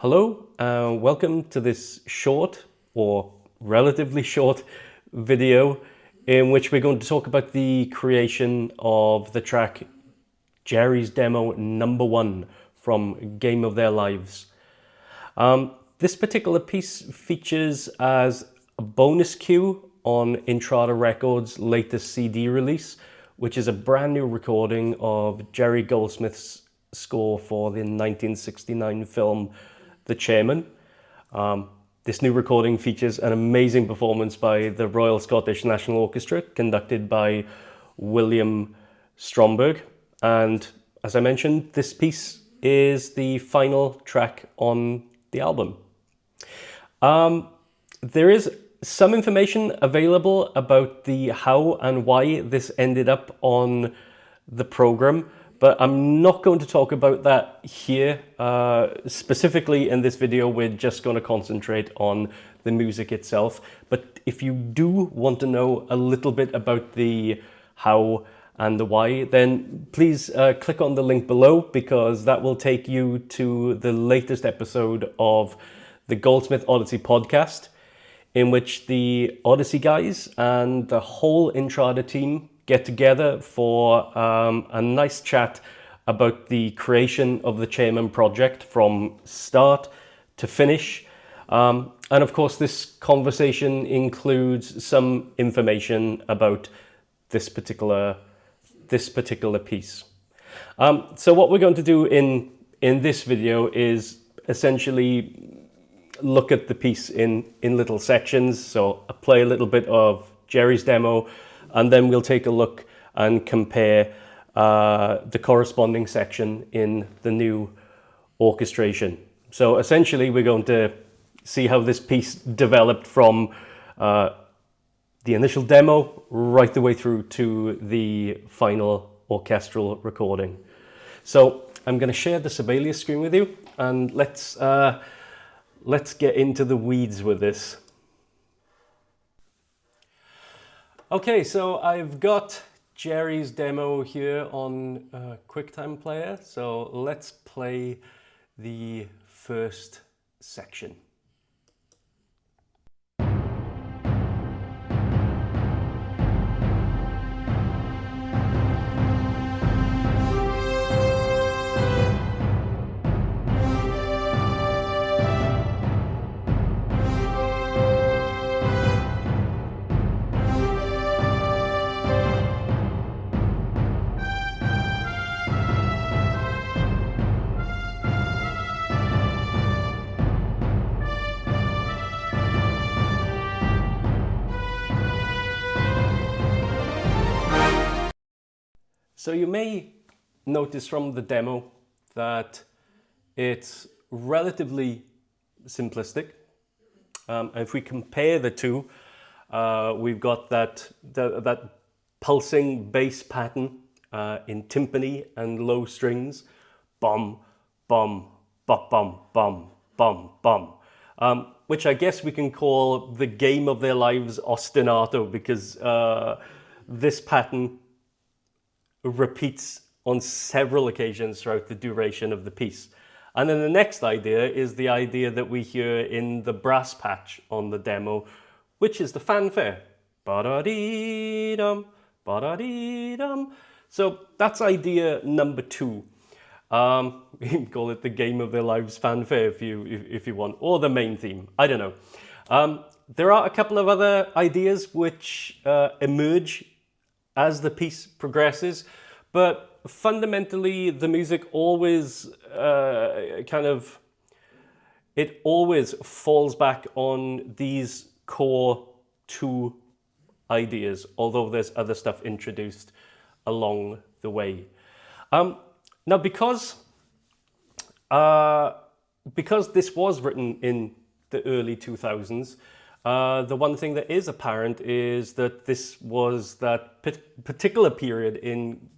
Hello, welcome to this short or relatively short video in which we're going to talk about the creation of the track Jerry's Demo #1 from Game of Their Lives. This particular piece features as a bonus cue on Intrada Records' latest CD release, which is a brand new recording of Jerry Goldsmith's score for the 1969 film The Chairman. This new recording features an amazing performance by the Royal Scottish National Orchestra, conducted by William Stromberg. And as I mentioned, this piece is the final track on the album. There is some information available about the how and why this ended up on the program, but I'm not going to talk about that here. Specifically in this video, we're just going to concentrate on the music itself. But if you do want to know a little bit about the how and the why, then please click on the link below, because that will take you to the latest episode of the Goldsmith Odyssey podcast, in which the Odyssey guys and the whole Intrada team get together for a nice chat about the creation of the Chairman project from start to finish. And of course, this conversation includes some information about this particular piece. So what we're going to do in this video is essentially look at the piece in little sections. So I'll play a little bit of Jerry's demo, and then we'll take a look and compare the corresponding section in the new orchestration. So essentially we're going to see how this piece developed from the initial demo right the way through to the final orchestral recording. So I'm going to share the Sibelius screen with you, and let's get into the weeds with this. Okay, so I've got Jerry's demo here on QuickTime Player. So let's play the first section. So you may notice from the demo that it's relatively simplistic. If we compare the two, we've got that pulsing bass pattern in timpani and low strings, bum, bum, bum, bum, bum, bum, bum, which I guess we can call the Game of Their Lives ostinato, because this pattern repeats on several occasions throughout the duration of the piece. And then the next idea is the idea that we hear in the brass patch on the demo, which is the fanfare. Ba-da-dee-dum, ba-da-dee-dum. So that's idea number 2. You can call it the Game of Their Lives fanfare if you want, or the main theme. I don't know. There are a couple of other ideas which emerge as the piece progresses, but fundamentally the music always it always falls back on these core 2 ideas, although there's other stuff introduced along the way. Now, because this was written in the early 2000s, the one thing that is apparent is that this was that particular period in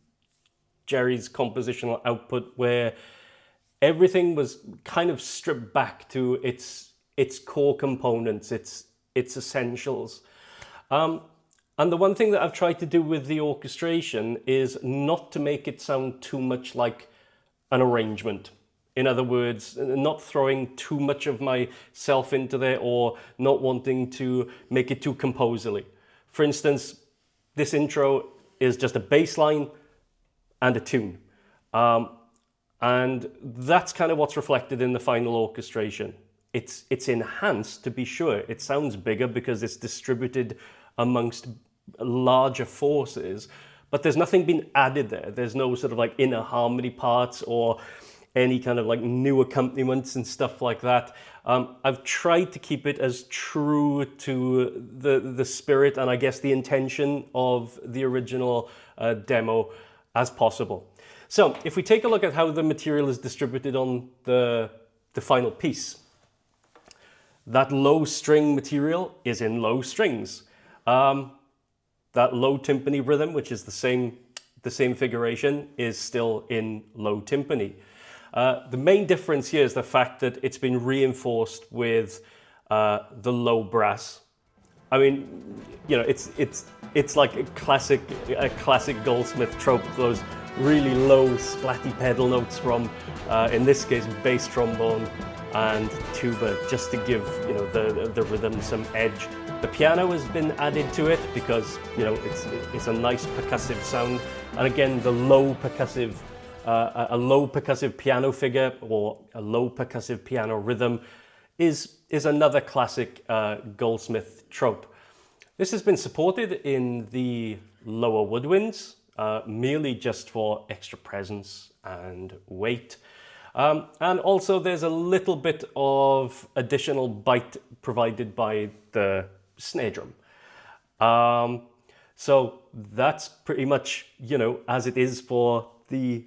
Jerry's compositional output where everything was kind of stripped back to its core components, its essentials. And the one thing that I've tried to do with the orchestration is not to make it sound too much like an arrangement. In other words, not throwing too much of myself into there or not wanting to make it too composerly. For instance, this intro is just a bass line and a tune. And that's kind of what's reflected in the final orchestration. It's enhanced, to be sure. It sounds bigger because it's distributed amongst larger forces, but there's nothing been added there. There's no sort of like inner harmony parts or any kind of like new accompaniments and stuff like that. I've tried to keep it as true to the spirit and I guess the intention of the original demo as possible. So if we take a look at how the material is distributed on the final piece, that low string material is in low strings. That low timpani rhythm, which is the same figuration, is still in low timpani. The main difference here is the fact that it's been reinforced with the low brass. I mean, you know, it's like a classic Goldsmith trope. Those really low splatty pedal notes from, in this case, bass trombone and tuba, just to give, you know, the rhythm some edge. The piano has been added to it because, you know, it's a nice percussive sound, and again, the low percussive. A low percussive piano figure or a low percussive piano rhythm is another classic Goldsmith trope. This has been supported in the lower woodwinds, merely just for extra presence and weight. And also there's a little bit of additional bite provided by the snare drum. So that's pretty much, you know, as it is for the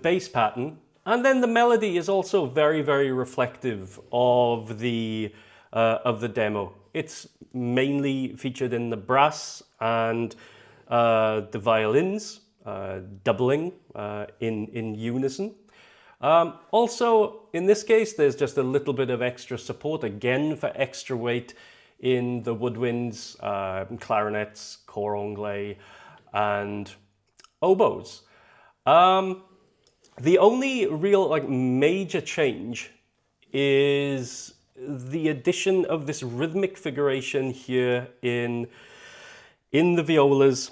bass pattern. And then the melody is also very, very reflective of the demo. It's mainly featured in the brass and the violins, doubling in unison. Also, in this case, there's just a little bit of extra support, again, for extra weight in the woodwinds, clarinets, cor anglais, and oboes. The only real like major change is the addition of this rhythmic figuration here in the violas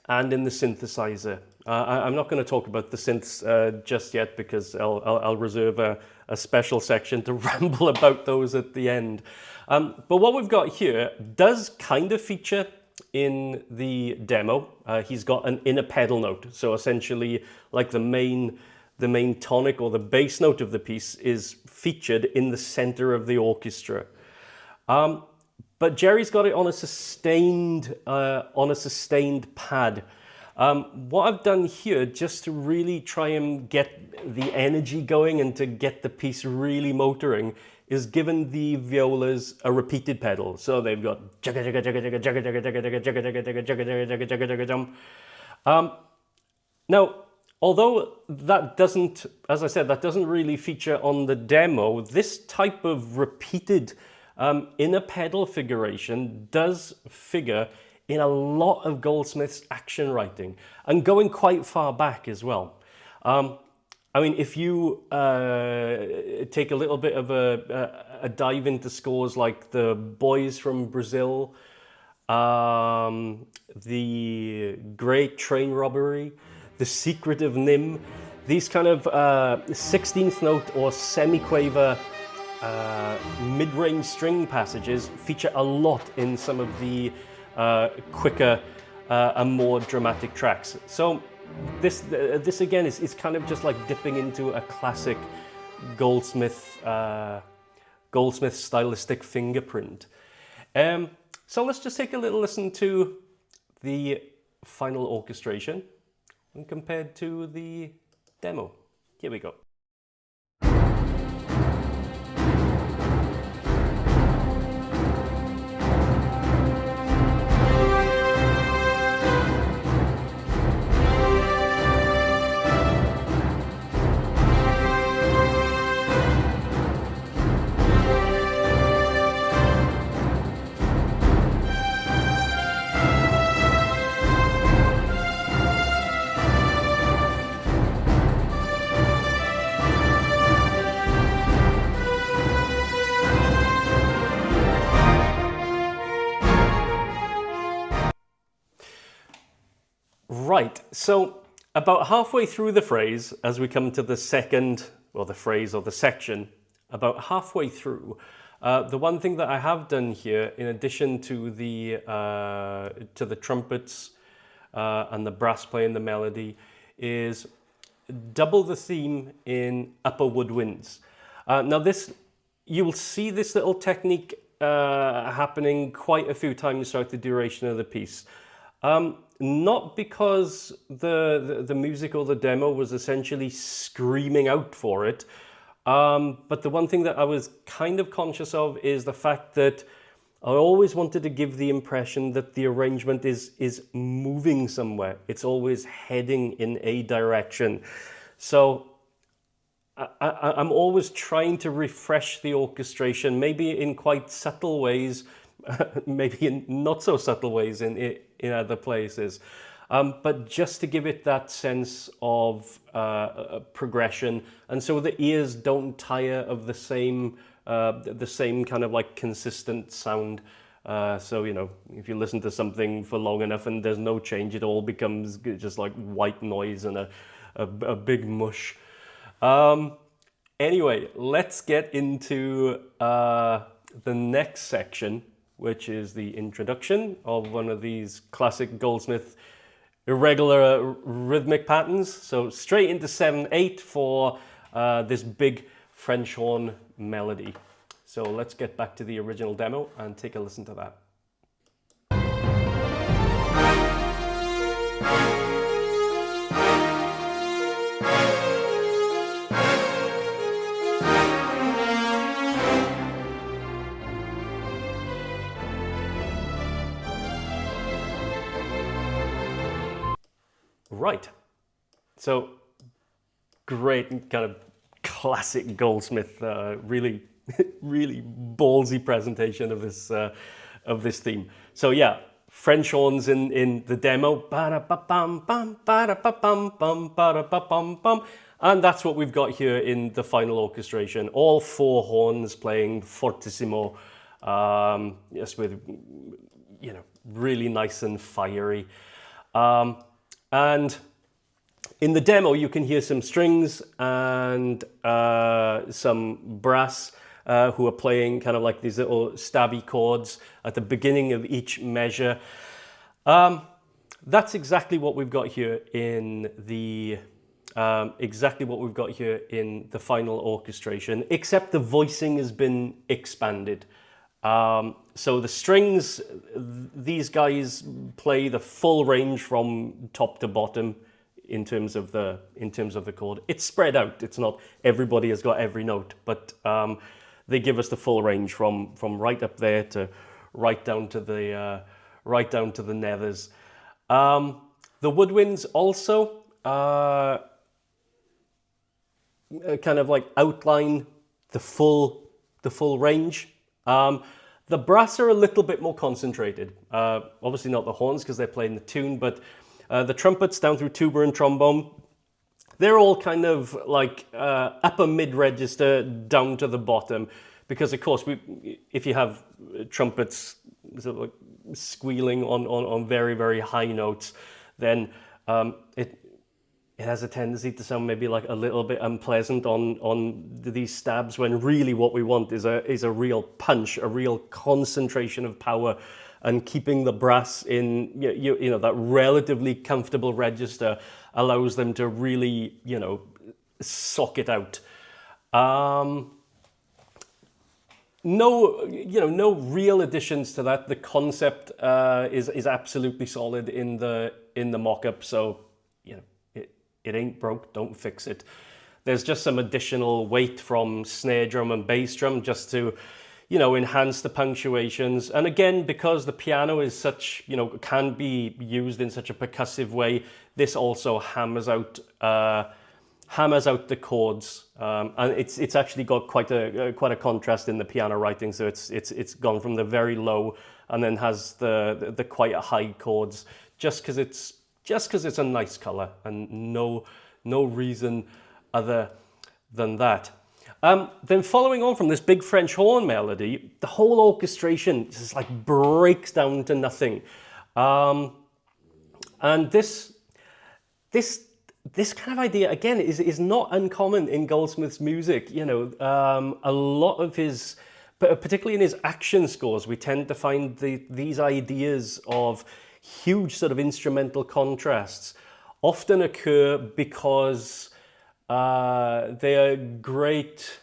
and in the synthesizer. I'm not going to talk about the synths just yet because I'll reserve a special section to ramble about those at the end. But what we've got here does kind of feature in the demo. He's got an inner pedal note, so essentially like the main tonic or the bass note of the piece is featured in the center of the orchestra. But Jerry's got it on a sustained pad. What I've done here, just to really try and get the energy going and to get the piece really motoring, is given the violas a repeated pedal. So they've got now, although that doesn't, as I said, that doesn't really feature on the demo, this type of repeated inner pedal figuration does figure in a lot of Goldsmith's action writing, and going quite far back as well. I mean, if you take a little bit of a dive into scores like The Boys from Brazil, The Great Train Robbery, The Secret of Nim, these kind of 16th note or semi-quaver mid-range string passages feature a lot in some of the quicker and more dramatic tracks. So this again is kind of just like dipping into a classic Goldsmith stylistic fingerprint. So let's just take a little listen to the final orchestration and compared to the demo. Here we go. Right, so about halfway through the phrase, as we come to the second, or the phrase or the section, about halfway through, the one thing that I have done here, in addition to the trumpets and the brass playing the melody, is double the theme in upper woodwinds. Now this, you will see this little technique happening quite a few times throughout the duration of the piece. Not because the music or the demo was essentially screaming out for it, but the one thing that I was kind of conscious of is the fact that I always wanted to give the impression that the arrangement is moving somewhere. It's always heading in a direction. So I'm always trying to refresh the orchestration, maybe in quite subtle ways, maybe in not so subtle ways in other places, but just to give it that sense of progression, and so the ears don't tire of the same kind of like consistent sound. So, you know, if you listen to something for long enough and there's no change, it all becomes just like white noise and a big mush. Anyway, let's get into the next section, which is the introduction of one of these classic Goldsmith irregular rhythmic patterns. So straight into 7/8 for this big French horn melody. So let's get back to the original demo and take a listen to that. Right, so great kind of classic Goldsmith, really ballsy presentation of this theme. So yeah, French horns in the demo, and that's what we've got here in the final orchestration. All four horns playing fortissimo, yes, with, you know, really nice and fiery. And in the demo, you can hear some strings and some brass who are playing kind of like these little stabby chords at the beginning of each measure. That's exactly what we've got here in the final orchestration, except the voicing has been expanded. So the strings, these guys play the full range from top to bottom in terms of the chord. It's spread out. It's not everybody has got every note, but they give us the full range from right up there to right down to the nethers. The woodwinds also kind of like outline the full range. The brass are a little bit more concentrated. Obviously not the horns because they're playing the tune, but the trumpets down through tuba and trombone, they're all kind of like upper mid-register down to the bottom, because of course if you have trumpets sort of like squealing on very, very high notes, then it has a tendency to sound maybe like a little bit unpleasant on these stabs, when really what we want is a real punch, a real concentration of power, and keeping the brass in you know that relatively comfortable register allows them to really, you know, sock it out. No real additions to that. The concept is absolutely solid in the mock-up, so you know, it ain't broke, don't fix it. There's just some additional weight from snare drum and bass drum just to, you know, enhance the punctuations. And again, because the piano is such, you know, can be used in such a percussive way, this also hammers out the chords, and it's actually got quite a contrast in the piano writing. So it's gone from the very low and then has the quite high chords, just because it's a nice color, and no reason other than that. Then following on from this big French horn melody, the whole orchestration just like breaks down to nothing, and this this kind of idea again is not uncommon in Goldsmith's music. You know, a lot of his, particularly in his action scores, we tend to find these ideas of huge sort of instrumental contrasts often occur because they are great.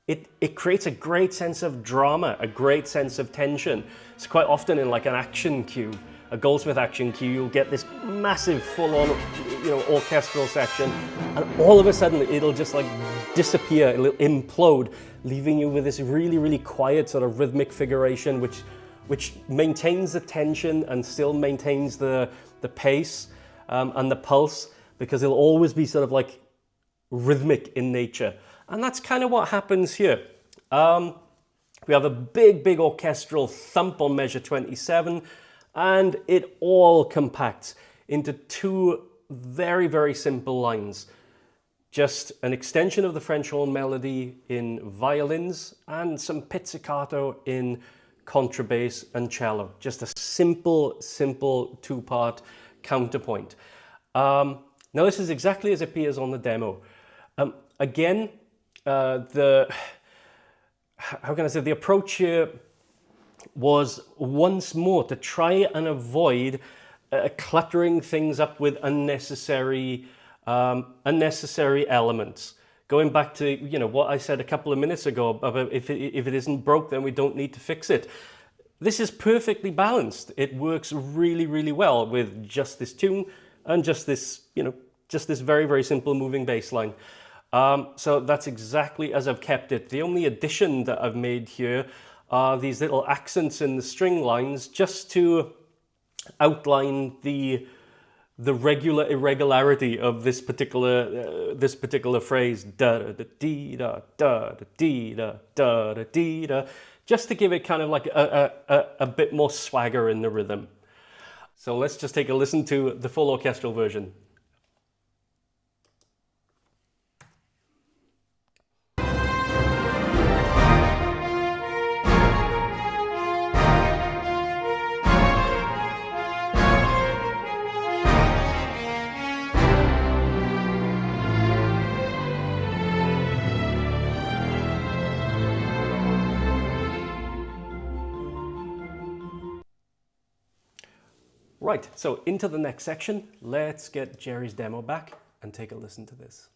It creates a great sense of drama, a great sense of tension. It's quite often in like an action cue, a Goldsmith action cue, you'll get this massive full-on, you know, orchestral section, and all of a sudden it'll just like disappear, it'll implode, leaving you with this really, really quiet sort of rhythmic figuration, which maintains the tension and still maintains the pace and the pulse, because it'll always be sort of like rhythmic in nature. And that's kind of what happens here. We have a big orchestral thump on measure 27, and it all compacts into two very simple lines. Just an extension of the French horn melody in violins and some pizzicato in contrabass and cello. Just a simple two-part counterpoint. Now this is exactly as it appears on the demo. Again, the approach here was once more to try and avoid cluttering things up with unnecessary elements. Going back to, you know, what I said a couple of minutes ago about if it isn't broke, then we don't need to fix it. This is perfectly balanced. It works really well with just this tune and just this, you know, just this very simple moving bass line. So that's exactly as I've kept it. The only addition that I've made here are these little accents in the string lines, just to outline the regular irregularity of this particular phrase, da da da dee da da da dee da da da dee da, just to give it kind of like a bit more swagger in the rhythm. So let's just take a listen to the full orchestral version. Right, so into the next section, let's get Jerry's demo back and take a listen to this.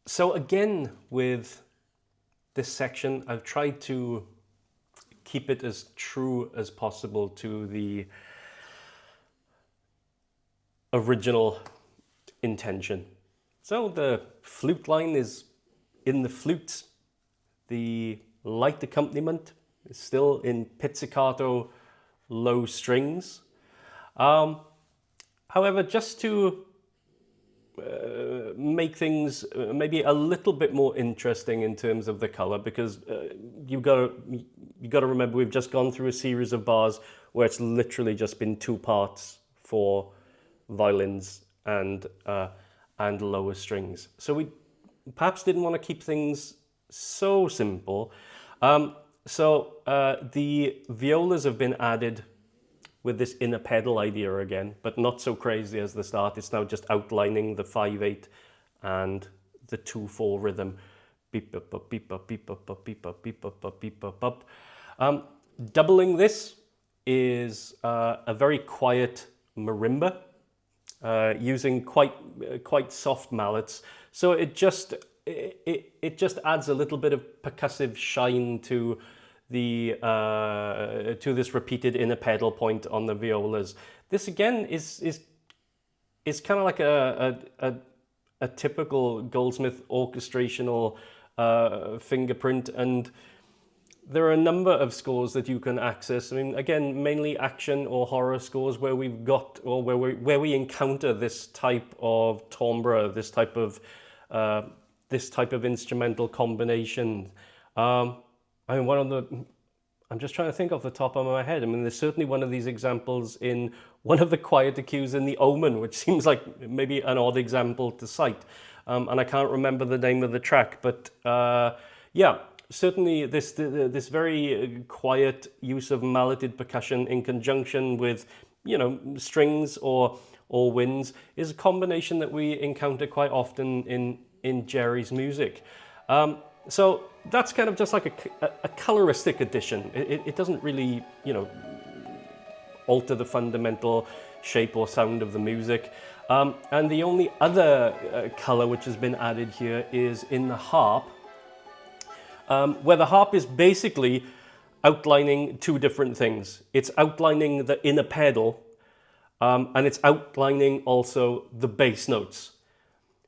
So again, with this section, I've tried to keep it as true as possible to the original intention. So the flute line is in the flute. The light accompaniment is still in pizzicato low strings. However, just to make things maybe a little bit more interesting in terms of the color, because you got to remember we've just gone through a series of bars where it's literally just been two parts for violins and lower strings. So we perhaps didn't want to keep things so simple. So the violas have been added with this inner pedal idea again, but not so crazy as the start. It's now just outlining the 5/8 and the 2/4 rhythm. Beep up up beep up beep up up beep up beep up up beep up up. Doubling this is a very quiet marimba using quite soft mallets. So it just adds a little bit of percussive shine to this repeated inner pedal point on the violas. This again is kind of like a typical Goldsmith orchestrational fingerprint, and there are a number of scores that you can access. I mean, again, mainly action or horror scores where we've got, or where we encounter this type of timbre, this type of instrumental combination. I mean, one of the, I'm just trying to think off the top of my head. I mean, there's certainly one of these examples in one of the quieter cues in The Omen, which seems like maybe an odd example to cite. And I can't remember the name of the track, but yeah, certainly this very quiet use of malleted percussion in conjunction with, you know, strings or winds is a combination that we encounter quite often in Jerry's music. So that's kind of just like a coloristic addition. It doesn't really, you know, alter the fundamental shape or sound of the music. And the only other color which has been added here is in the harp, where the harp is basically outlining two different things. It's outlining the inner pedal, and it's outlining also the bass notes.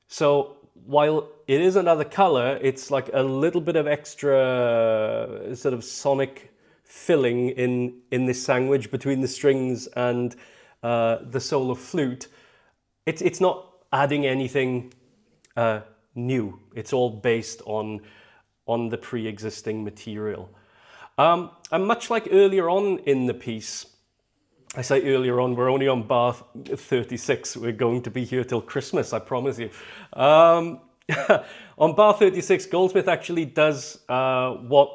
So while it is another color, it's like a little bit of extra sort of sonic filling in this sandwich between the strings and the solo flute. It's not adding anything new. It's all based on the pre-existing material. And much like earlier on in the piece, I say earlier on, we're only on bar 36. We're going to be here till Christmas, I promise you. On bar 36, Goldsmith actually does what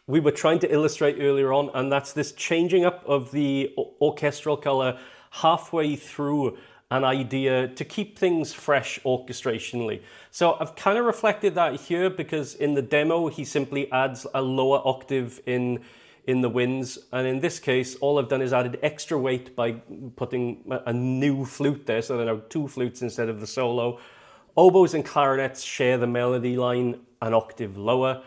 we were trying to illustrate earlier on, and that's this changing up of the orchestral color halfway through an idea to keep things fresh orchestrationally. So I've kind of reflected that here because in the demo, he simply adds a lower octave in the winds. And in this case, all I've done is added extra weight by putting a new flute there. So there are two flutes instead of the solo. Oboes and clarinets share the melody line an octave lower.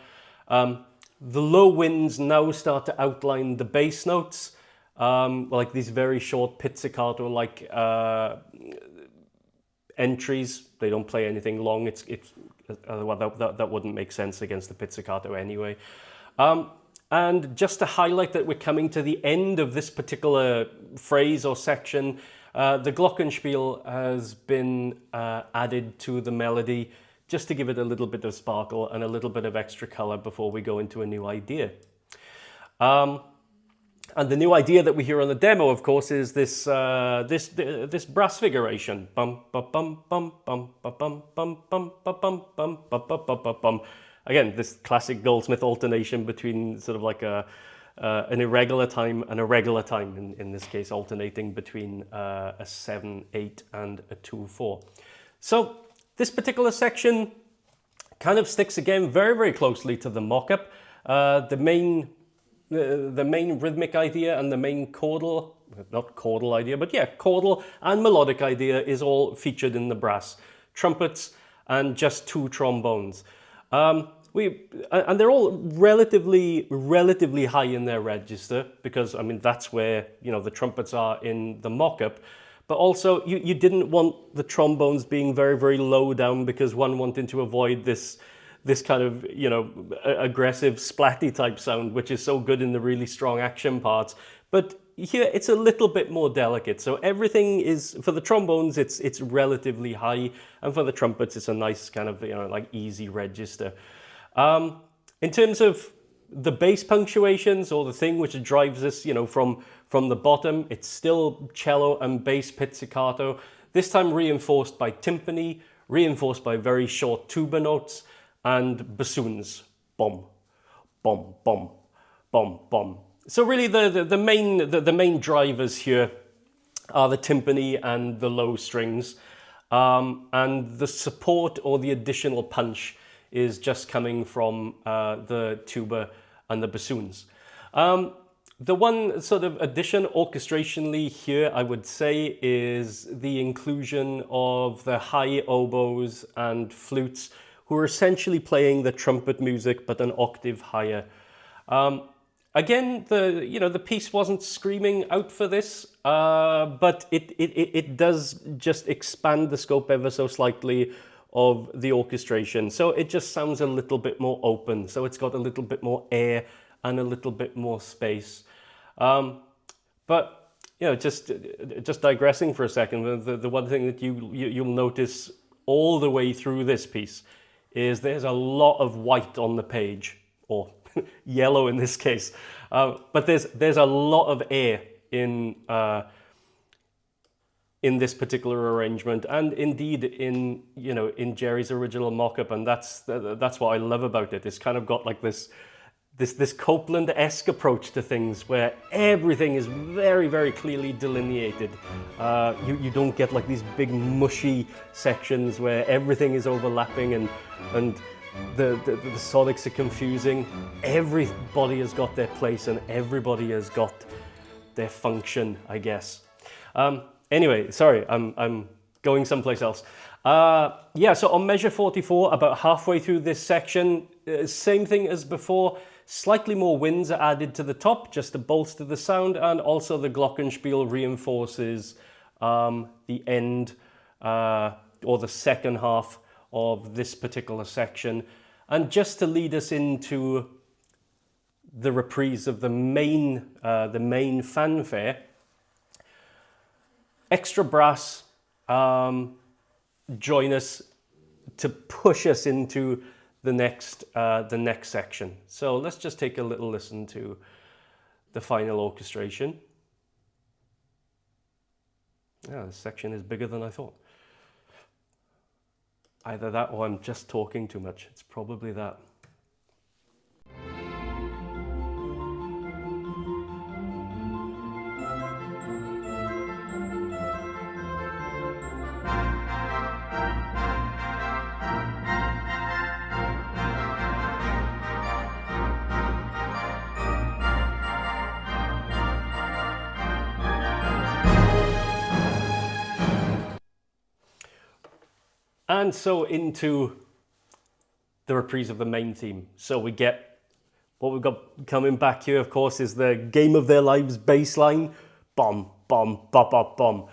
The low winds now start to outline the bass notes, like these very short pizzicato-like entries. They don't play anything long. Well, that wouldn't make sense against the pizzicato anyway. And just to highlight that we're coming to the end of this particular phrase or section, the glockenspiel has been added to the melody just to give it a little bit of sparkle and a little bit of extra color before we go into a new idea. And the new idea that we hear on the demo, of course, is this this brass figuration. Bum bum bum bum bum bum bum bum bum bum bum bum. Again, this classic Goldsmith alternation between sort of like an irregular time and a regular time. In this case, alternating between a 7/8 and a 2/4. So this particular section kind of sticks again very, very closely to the mock-up. The main rhythmic idea and the main chordal, not chordal idea, but yeah, chordal and melodic idea is all featured in the brass. Trumpets and just two trombones. And they're all relatively high in their register because, I mean, that's where, you know, the trumpets are in the mock-up. But also, you didn't want the trombones being very, very low down because one wanted to avoid this kind of, you know, aggressive splatty type sound, which is so good in the really strong action parts. But here it's a little bit more delicate. So everything is, for the trombones, it's relatively high, and for the trumpets, it's a nice kind of, you know, like easy register. In terms of the bass punctuations or the thing which drives this, you know, from the bottom, it's still cello and bass pizzicato, this time reinforced by timpani, reinforced by very short tuba notes, and bassoons. Bom, bom, bom, bom, bom. So really the main drivers here are the timpani and the low strings, and the support or the additional punch is just coming from the tuba and the bassoons. The one sort of addition orchestrationally here, I would say, is the inclusion of the high oboes and flutes, who are essentially playing the trumpet music but an octave higher. Again, the piece wasn't screaming out for this, but it does just expand the scope ever so slightly of the orchestration. So it just sounds a little bit more open. So it's got a little bit more air and a little bit more space. But you know, just digressing for a second, the one thing that you'll notice all the way through this piece is there's a lot of white on the page. or yellow in this case. But there's a lot of air in this particular arrangement, and indeed in Jerry's original mock-up, and that's what I love about it. It's kind of got like this Copeland-esque approach to things where everything is very, very clearly delineated. You don't get like these big mushy sections where everything is overlapping and the sonics are confusing. Everybody has got their place and everybody has got their function, I guess. Anyway, sorry, I'm going someplace else. Yeah, so on measure 44, about halfway through this section, same thing as before, slightly more winds are added to the top just to bolster the sound, and also the glockenspiel reinforces the end or the second half of this particular section. And just to lead us into the reprise of the main fanfare, extra brass join us to push us into the next section. So let's just take a little listen to the final orchestration. Yeah, this section is bigger than I thought. Either that or I'm just talking too much. It's probably that. And so into the reprise of the main theme. So we get what we've got coming back here, of course, is the Game of Their Lives bass line, bom, bom, bop, bop, bom,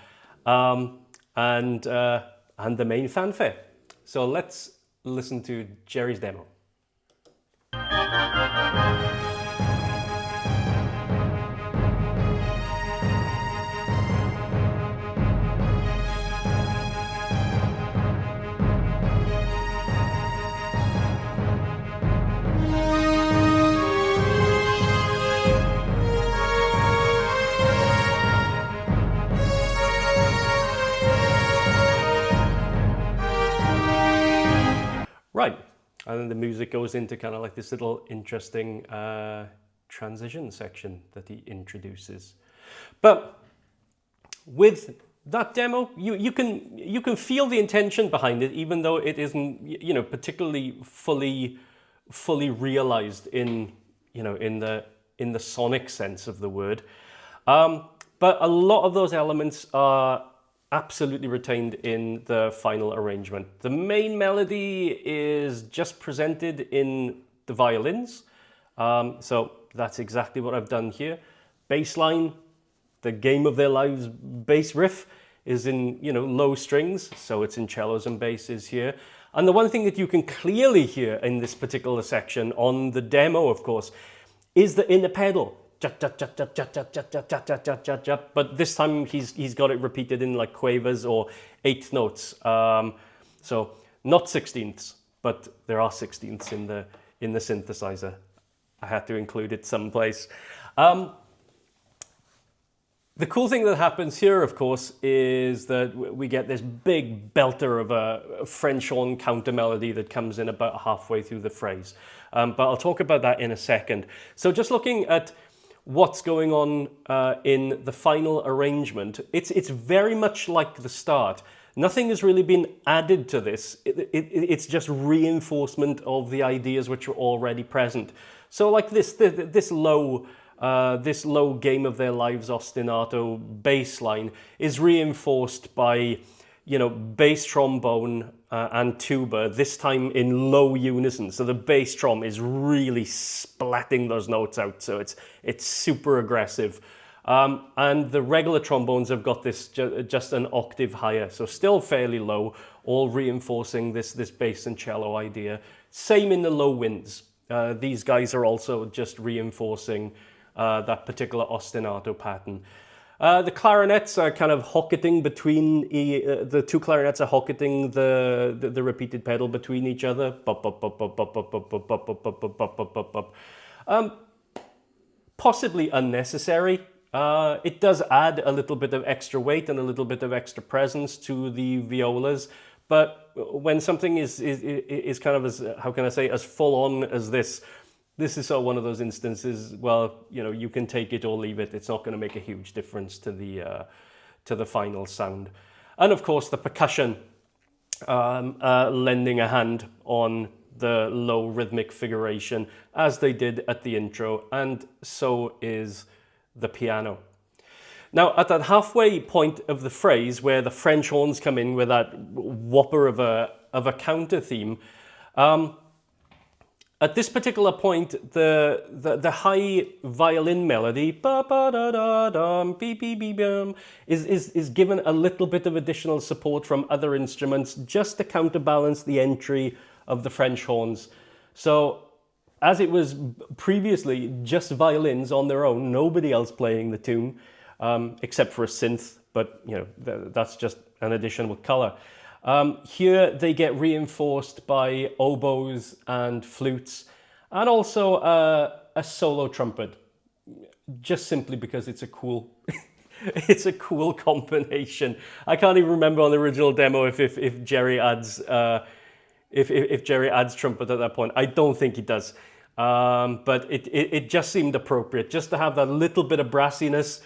and the main fanfare. So let's listen to Jerry's demo. Right, and then the music goes into kind of like this little interesting transition section that he introduces. But with that demo, you can feel the intention behind it, even though it isn't particularly fully realized in the sonic sense of the word. But a lot of those elements are absolutely retained in the final arrangement. The main melody is just presented in the violins. So that's exactly what I've done here. Bass line, the Game of Their Lives bass riff is in low strings, so it's in cellos and basses here. And the one thing that you can clearly hear in this particular section on the demo, of course, is the inner pedal. But this time he's got it repeated in like quavers or eighth notes. So not sixteenths, but there are sixteenths in the synthesizer. I had to include it someplace. The cool thing that happens here, of course, is that we get this big belter of a French horn counter melody that comes in about halfway through the phrase. But I'll talk about that in a second. So just looking at what's going on in the final arrangement, it's very much like the start. Nothing has really been added to this. It's just reinforcement of the ideas which are already present. So like this low Game of Their Lives ostinato bass line is reinforced by bass trombone and tuba, this time in low unison. So the bass trom is really splatting those notes out, so it's super aggressive. And the regular trombones have got this just an octave higher, so still fairly low, all reinforcing this bass and cello idea. Same in the low winds. These guys are also just reinforcing that particular ostinato pattern. The clarinets are kind of hocketing between the two clarinets are hocketing the repeated pedal between each other. Possibly unnecessary. It does add a little bit of extra weight and a little bit of extra presence to the violas, but when something is kind of as, how can I say, as full on as this is sort of one of those instances. Well, you know, you can take it or leave it. It's not going to make a huge difference to the final sound. And of course, the percussion lending a hand on the low rhythmic figuration, as they did at the intro, and so is the piano. Now, at that halfway point of the phrase where the French horns come in with that whopper of a counter theme, at this particular point, the high violin melody is given a little bit of additional support from other instruments just to counterbalance the entry of the French horns. So, as it was previously just violins on their own, nobody else playing the tune, except for a synth, but you know that's just an additional color. Here they get reinforced by oboes and flutes, and also a solo trumpet, just simply because it's a cool, it's a cool combination. I can't even remember on the original demo if Jerry adds if Jerry adds trumpet at that point. I don't think he does, but it just seemed appropriate just to have that little bit of brassiness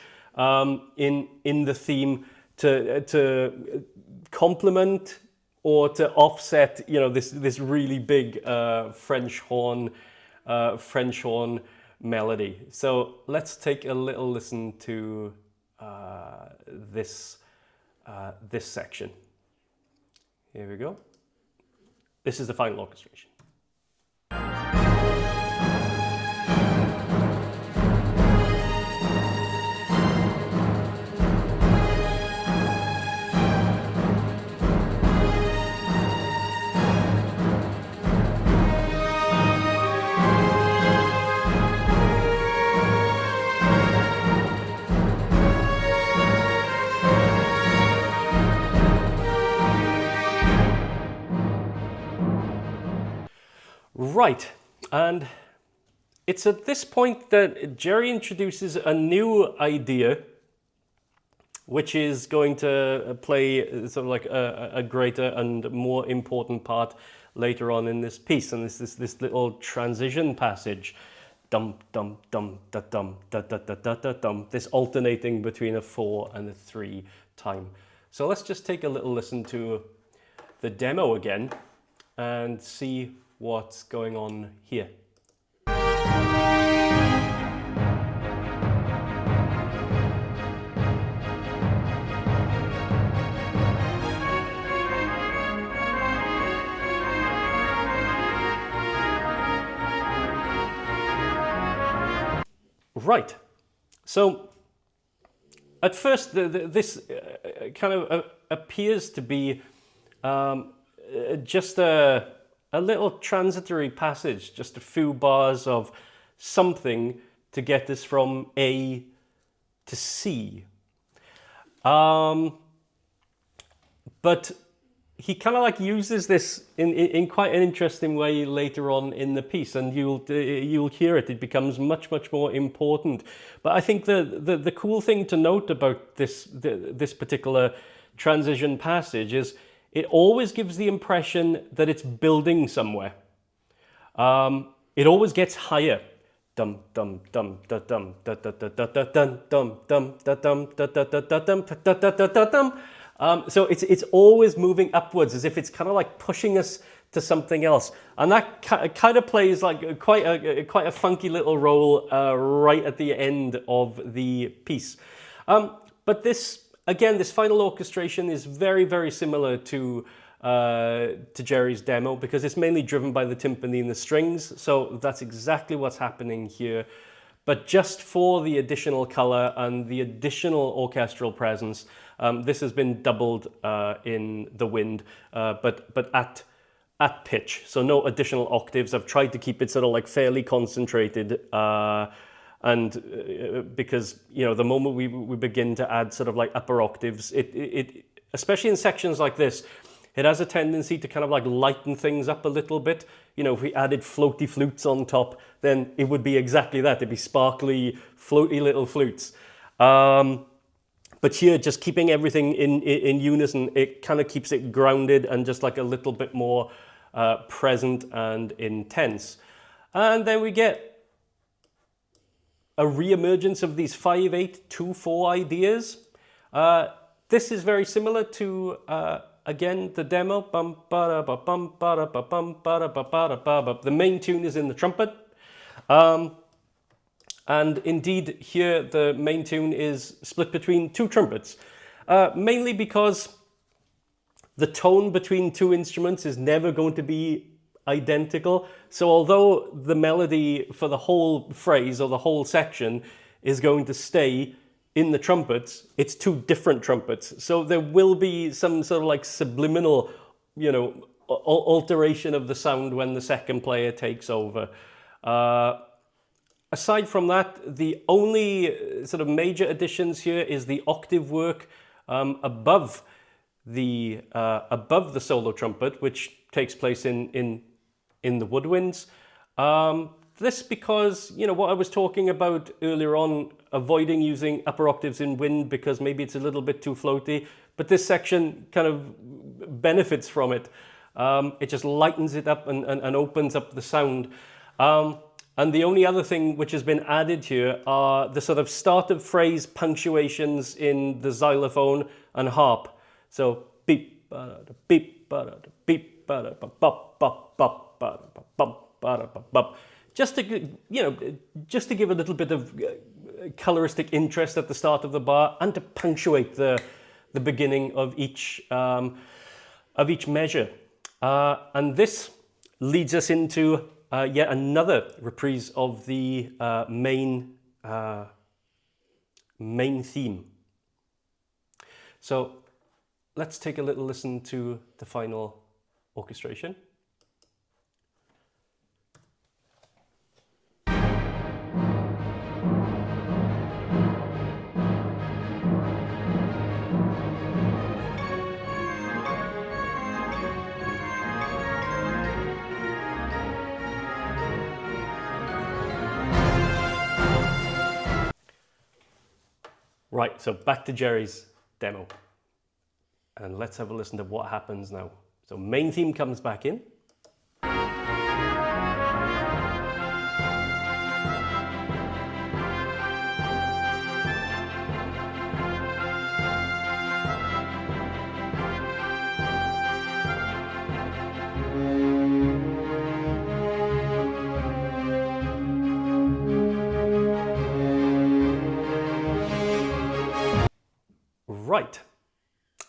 in the theme to complement or to offset, you know, this really big French horn melody. So let's take a little listen to this section. Here we go. This is the final orchestration. Right, and it's at this point that Jerry introduces a new idea, which is going to play sort of like a greater and more important part later on in this piece, and this little transition passage, dum dum dum da dum da da da da da dum, this alternating between a 4 and a 3 time. So let's just take a little listen to the demo again and see what's going on here. Right, so at first this kind of appears to be just a little transitory passage, just a few bars of something to get us from A to C. But he kind of like uses this in quite an interesting way later on in the piece, and you'll hear it. It becomes much more important. But I think the cool thing to note about this particular transition passage is it always gives the impression that it's building somewhere. It always gets higher. Dum dum dum da dum da da da da da dum dum dum da dum da da da da dum da da da da dum. So it's always moving upwards, as if it's kind of like pushing us to something else, and that kind of plays like quite a funky little role right at the end of the piece. But this final orchestration is very similar to Jerry's demo, because it's mainly driven by the timpani and the strings. So that's exactly what's happening here. But just for the additional color and the additional orchestral presence, this has been doubled in the wind, but at pitch. So no additional octaves. I've tried to keep it sort of like fairly concentrated And because, you know, the moment we begin to add sort of like upper octaves, it especially in sections like this, it has a tendency to kind of like lighten things up a little bit. You know, if we added floaty flutes on top, then it would be exactly that. It'd be sparkly, floaty little flutes. But here, just keeping everything in unison, it kind of keeps it grounded and just like a little bit more present and intense. And then we get a re-emergence of these 5/8-2/4 ideas. This is very similar to again the demo. The main tune is in the trumpet, and indeed here the main tune is split between two trumpets, mainly because the tone between two instruments is never going to be identical. So although the melody for the whole phrase or the whole section is going to stay in the trumpets, it's two different trumpets. So there will be some sort of like subliminal, you know, alteration of the sound when the second player takes over. Aside from that, the only sort of major additions here is the octave work above the solo trumpet, which takes place in the woodwinds. This because, you know, what I was talking about earlier on, avoiding using upper octaves in wind because maybe it's a little bit too floaty, but this section kind of benefits from it. It just lightens it up and opens up the sound. And the only other thing which has been added here are the sort of start of phrase punctuations in the xylophone and harp. So beep, beep, beep, bop, bop, bop, bop, bop, bop. Just to, you know, just to give a little bit of coloristic interest at the start of the bar and to punctuate the beginning of each measure. And this leads us into yet another reprise of the main theme. So let's take a little listen to the final orchestration. Right, so back to Jerry's demo. And let's have a listen to what happens now. So main theme comes back in. Right,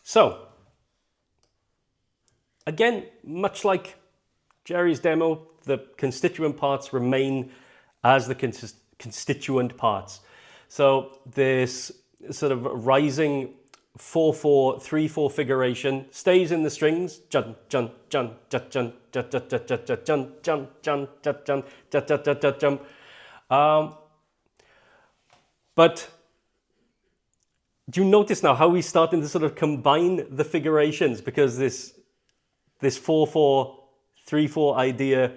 so again, much like Jerry's demo, the constituent parts remain as the constituent parts. So this sort of rising 4/4, 3/4 figuration stays in the strings. Jun, jun, jun, jun, jun, jun, jun, jun, jun, jun, jun, jun, jun, jun, jun, jun, jun, jun. But do you notice now how we're starting to sort of combine the figurations, because this 4/4, 3/4 idea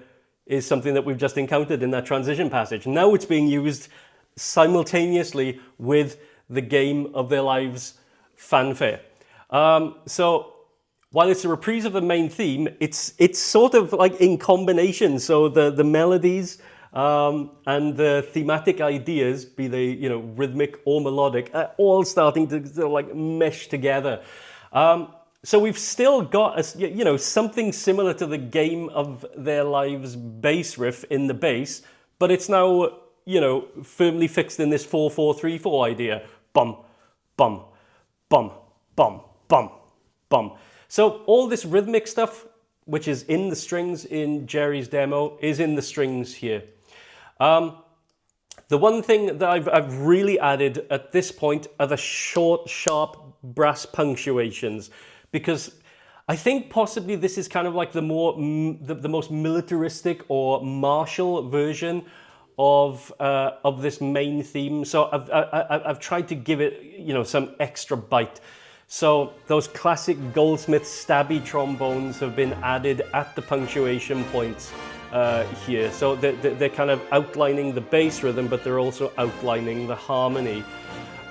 is something that we've just encountered in that transition passage. Now it's being used simultaneously with the Game of Their Lives fanfare. So while it's a reprise of the main theme, it's sort of like in combination. So the melodies and the thematic ideas, be they, you know, rhythmic or melodic, are all starting to sort of like mesh together. So we've still got you know, something similar to the Game of Their Lives bass riff in the bass, but it's now, you know, firmly fixed in this 4/4, 3/4 idea. Bum, bum, bum, bum, bum, bum. So all this rhythmic stuff, which is in the strings in Jerry's demo, is in the strings here. The one thing that I've really added at this point are the short, sharp brass punctuations, because I think possibly this is kind of like the most militaristic or martial version of this main theme. So I've tried to give it, you know, some extra bite. So those classic Goldsmith stabby trombones have been added at the punctuation points here. So they're kind of outlining the bass rhythm, but they're also outlining the harmony.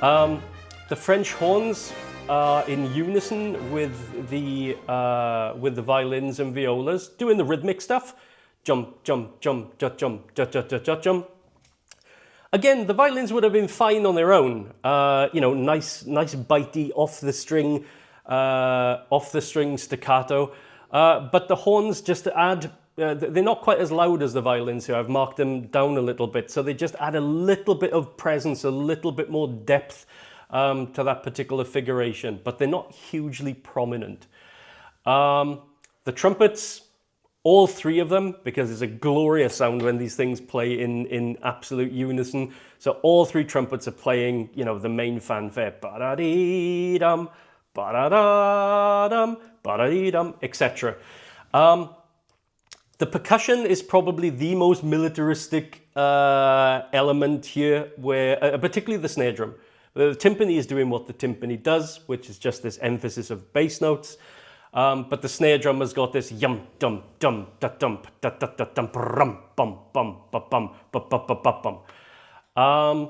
The French horns are in unison with the violins and violas, doing the rhythmic stuff. Jump, jump, jump, jump, jump, jump, jump, jump, jump. Again, the violins would have been fine on their own. You know, nice bitey off the string staccato. But the horns just add. They're not quite as loud as the violins here. I've marked them down a little bit, so they just add a little bit of presence, a little bit more depth to that particular figuration. But they're not hugely prominent. The trumpets. All three of them, because it's a glorious sound when these things play in absolute unison. So all three trumpets are playing, you know, the main fanfare, ba-da-dee-dum, ba-da-da-dum, ba-da-dee-dum, etc. The percussion is probably the most militaristic element here, where particularly the snare drum. The timpani is doing what the timpani does, which is just this emphasis of bass notes. But the snare drum has got this yum dum dum da dum da da da dum bum bum bum bum bum bum.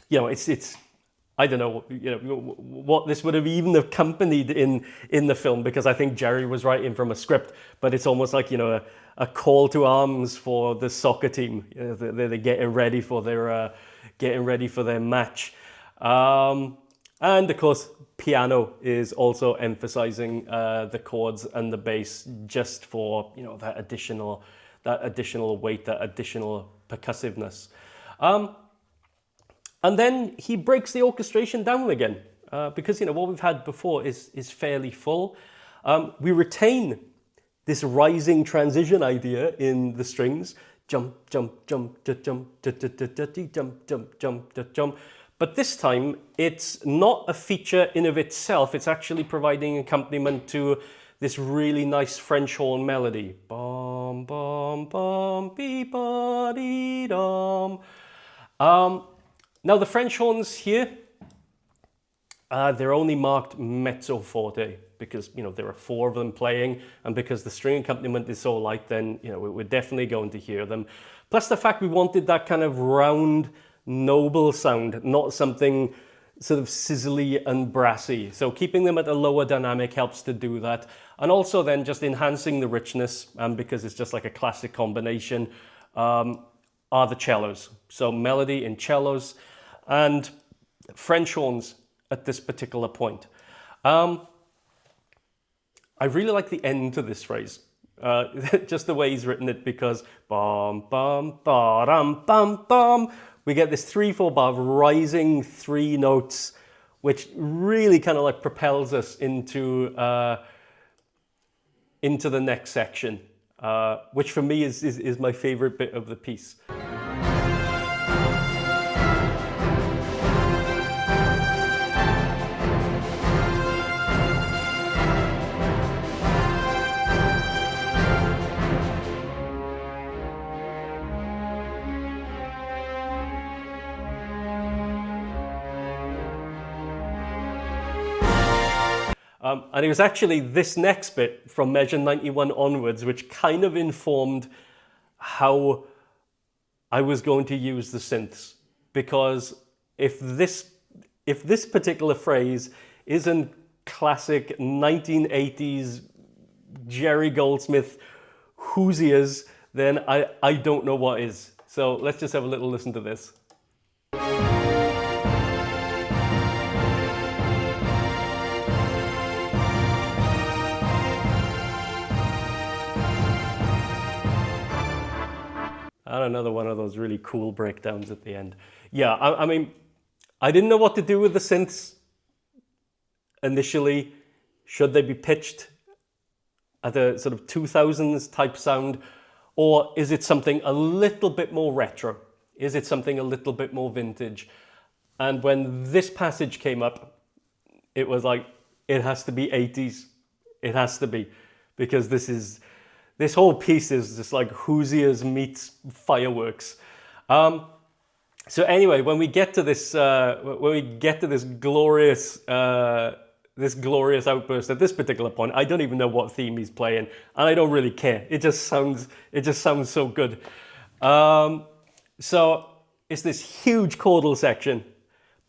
You know, it's I don't know, you know, what this would have even accompanied in the film, because I think Jerry was writing from a script, but it's almost like, you know, a call to arms for the soccer team. You know, they're getting ready for their match. And of course, piano is also emphasizing the chords and the bass, just for, you know, that additional weight, that additional percussiveness. And then he breaks the orchestration down again, because, you know, what we've had before is fairly full. We retain this rising transition idea in the strings, jump, jump, jump, jump, jump, jump, jump, jump, jump. But this time, it's not a feature in of itself. It's actually providing accompaniment to this really nice French horn melody. Bum, bum, bum, beep, ba, dee, dum. Now, the French horns here, they're only marked mezzo forte, because, you know, there are four of them playing, and because the string accompaniment is so light, then, you know, we're definitely going to hear them. Plus the fact we wanted that kind of round, noble sound, not something sort of sizzly and brassy. So keeping them at a lower dynamic helps to do that. And also then just enhancing the richness, because it's just like a classic combination, are the cellos. So melody in cellos and French horns at this particular point. I really like the end to this phrase. Just the way he's written it, because bum, bum, ba-dum, bum, bum. We get this 3/4 bar of rising three notes, which really kind of like propels us into the next section, which for me is my favorite bit of the piece. And it was actually this next bit from measure 91 onwards which kind of informed how I was going to use the synths. Because if this particular phrase isn't classic 1980s Jerry Goldsmith Hoosiers, then I don't know what is. So let's just have a little listen to this. And another one of those really cool breakdowns at the end. Yeah, I mean, I didn't know what to do with the synths initially. Should they be pitched at a sort of 2000s type sound? Or is it something a little bit more retro? Is it something a little bit more vintage? And when this passage came up, it was like, it has to be 80s. It has to be. Because this whole piece is just like Hoosiers meets fireworks. So anyway, when we get to this, this glorious outburst at this particular point, I don't even know what theme he's playing, and I don't really care. It just sounds so good. So it's this huge chordal section.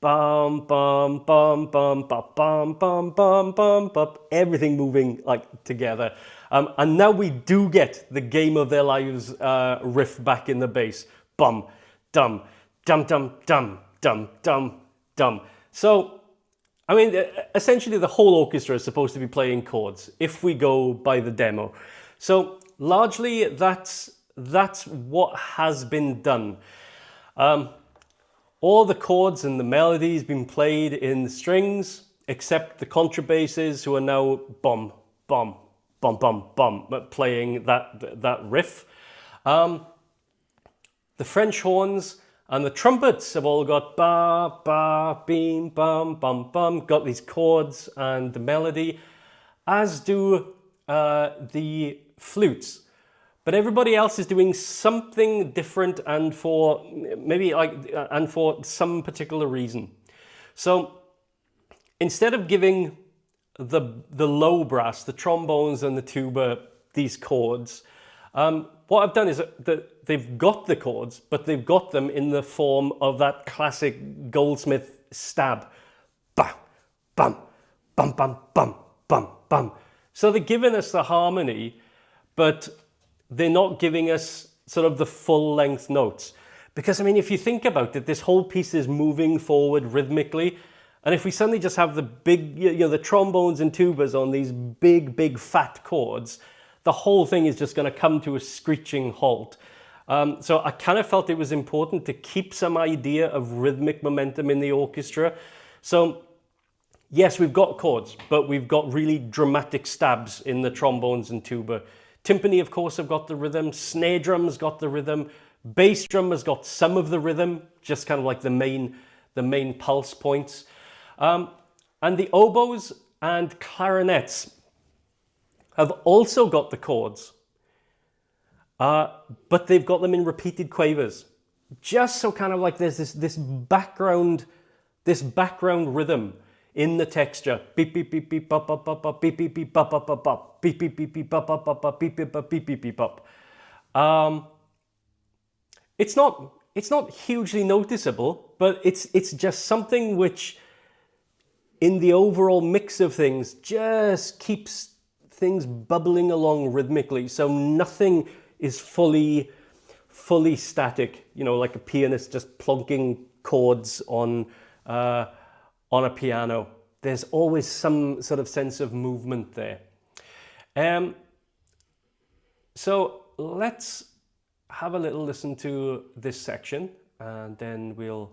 Bum bum bum bum bum bum bum bum bum bum. Everything moving like together. And now we do get the Game of Their Lives riff back in the bass. Bum dum dum dum dum dum dum dum. So, I mean, essentially the whole orchestra is supposed to be playing chords if we go by the demo. So largely that's what has been done. All the chords and the melodies been played in the strings, except the contrabasses, who are now bum bum bum bum bum, playing that riff. The French horns and the trumpets have all got ba ba beam bum bum bum, got these chords and the melody, as do the flutes. But everybody else is doing something different and for some particular reason. So instead of giving the low brass, the trombones and the tuba, these chords, what I've done is that they've got the chords, but they've got them in the form of that classic Goldsmith stab. Bam, bam, bum, bum, bum, bum, bum. So they're giving us the harmony, but they're not giving us sort of the full length notes. Because, I mean, if you think about it, this whole piece is moving forward rhythmically. And if we suddenly just have the big, the trombones and tubas on these big, big fat chords, the whole thing is just going to come to a screeching halt. So I kind of felt it was important to keep some idea of rhythmic momentum in the orchestra. So yes, we've got chords, but we've got really dramatic stabs in the trombones and tuba. Timpani, of course, have got the rhythm. Snare drum's got the rhythm. Bass drum has got some of the rhythm, just kind of like the main pulse points. And the oboes and clarinets have also got the chords, but they've got them in repeated quavers, just so kind of like there's this background rhythm in the texture. Beep beep beep beep bop bop bop bop beep beep beep bop bop bop bop beep beep beep beep bop bop bop bop beep beep bop beep beep beep bop. It's not hugely noticeable, but it's just something which, in the overall mix of things, just keeps things bubbling along rhythmically. So nothing is fully static. Like a pianist just plonking chords on a piano. There's always some sort of sense of movement there. So let's have a little listen to this section and then we'll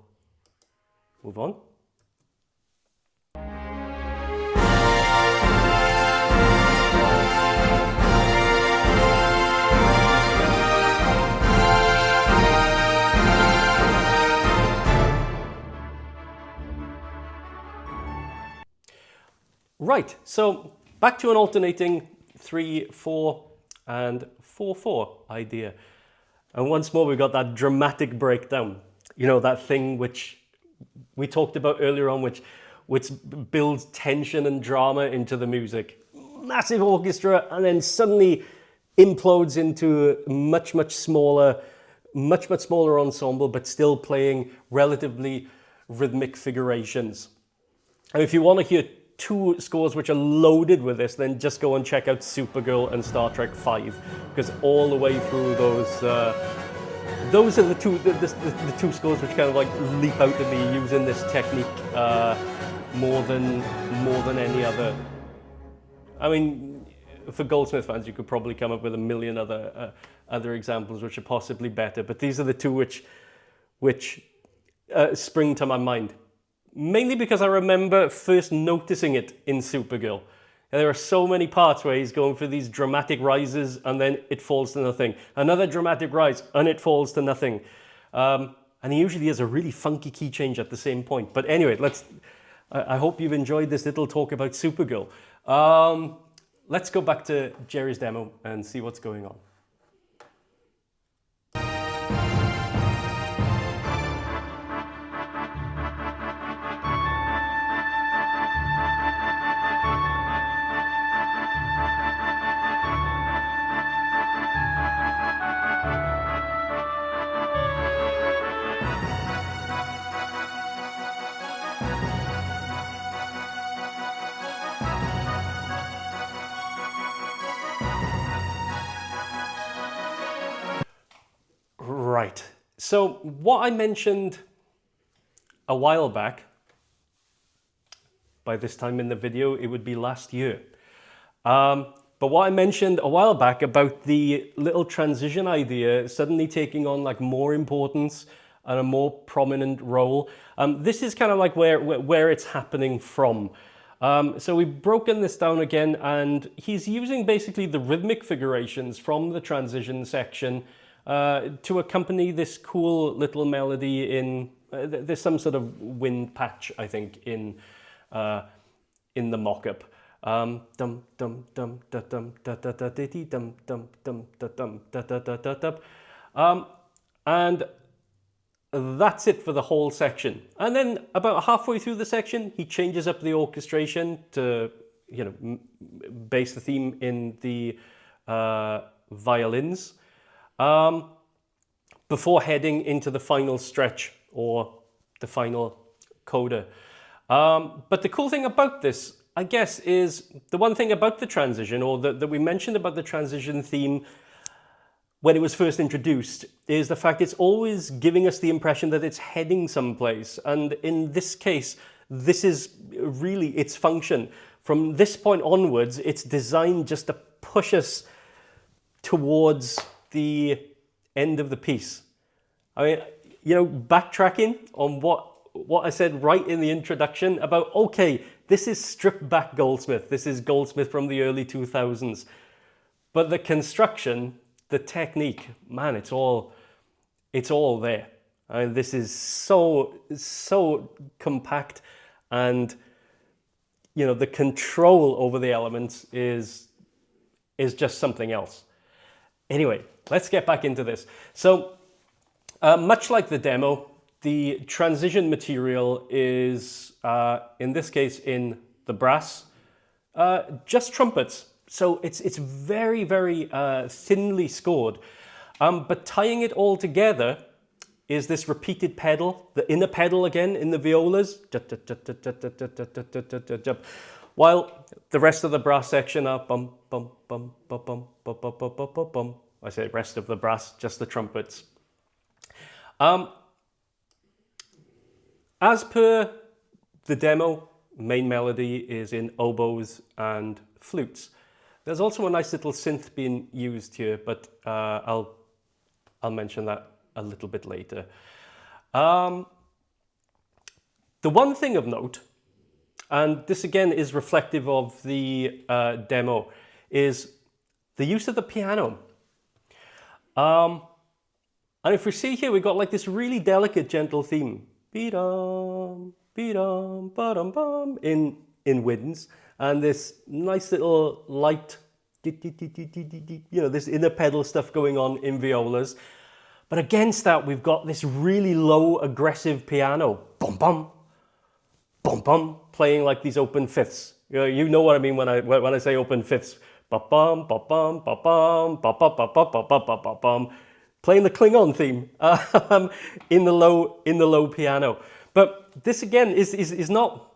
move on. Right, so back to an alternating 3/4 and 4/4 idea. And once more, we've got that dramatic breakdown. That thing which we talked about earlier on, which builds tension and drama into the music. Massive orchestra, and then suddenly implodes into much smaller ensemble, but still playing relatively rhythmic figurations. And if you want to hear two scores which are loaded with this, then just go and check out Supergirl and Star Trek V, because all the way through those are the two scores which kind of like leap out at me using this technique more than any other. I mean, for Goldsmith fans, you could probably come up with a million other examples which are possibly better, but these are the two which spring to my mind. Mainly because I remember first noticing it in Supergirl. And there are so many parts where he's going for these dramatic rises and then it falls to nothing. Another dramatic rise and it falls to nothing. And he usually has a really funky key change at the same point. But anyway, I hope you've enjoyed this little talk about Supergirl. Let's go back to Jerry's demo and see what's going on. So what I mentioned a while back, by this time in the video, it would be last year. But what I mentioned a while back about the little transition idea suddenly taking on like more importance and a more prominent role, this is kind of like where it's happening from. So we've broken this down again, and he's using basically the rhythmic figurations from the transition section to accompany this cool little melody in, there's some sort of wind patch, I think, in the mock-up. Dum dum dum dum da dum da da da dee dum dum dum da dum da da da da da. And that's it for the whole section. And then about halfway through the section, he changes up the orchestration to, you know, base the theme in the violins, before heading into the final stretch or the final coda. But the cool thing about this, I guess, is the one thing about the transition, or that we mentioned about the transition theme when it was first introduced, is the fact it's always giving us the impression that it's heading someplace. And in this case, this is really its function. From this point onwards, it's designed just to push us towards the end of the piece. I mean, you know, backtracking on what I said right in the introduction about, okay, this is stripped back Goldsmith. This is Goldsmith from the early 2000s. But the construction, the technique, man, it's all there. I mean, this is so compact, and, you know, the control over the elements is just something else. Anyway, let's get back into this. So, much like the demo, the transition material is, in this case, in the brass, just trumpets. So it's very, very thinly scored. But tying it all together is this repeated pedal, the inner pedal again in the violas, while the rest of the brass section are bum, bum, bum, bum, bum, bum, bum, bum, bum, bum, bum. I say rest of the brass, just the trumpets. As per the demo, main melody is in oboes and flutes. There's also a nice little synth being used here, but I'll mention that a little bit later. The one thing of note, and this again is reflective of the demo, is the use of the piano. And if we see here, we've got like this really delicate, gentle theme. Be-dum, be-dum, ba-dum-bum, in winds, and this nice little light, you know, this inner pedal stuff going on in violas. But against that, we've got this really low, aggressive piano, bum-bum, bum-bum, playing like these open fifths. You know what I mean when I say open fifths. Ba-bum, ba-bum, ba-bum, ba-bum, ba-bum, ba-bum, ba-bum, playing the Klingon theme in the low piano. But this again is not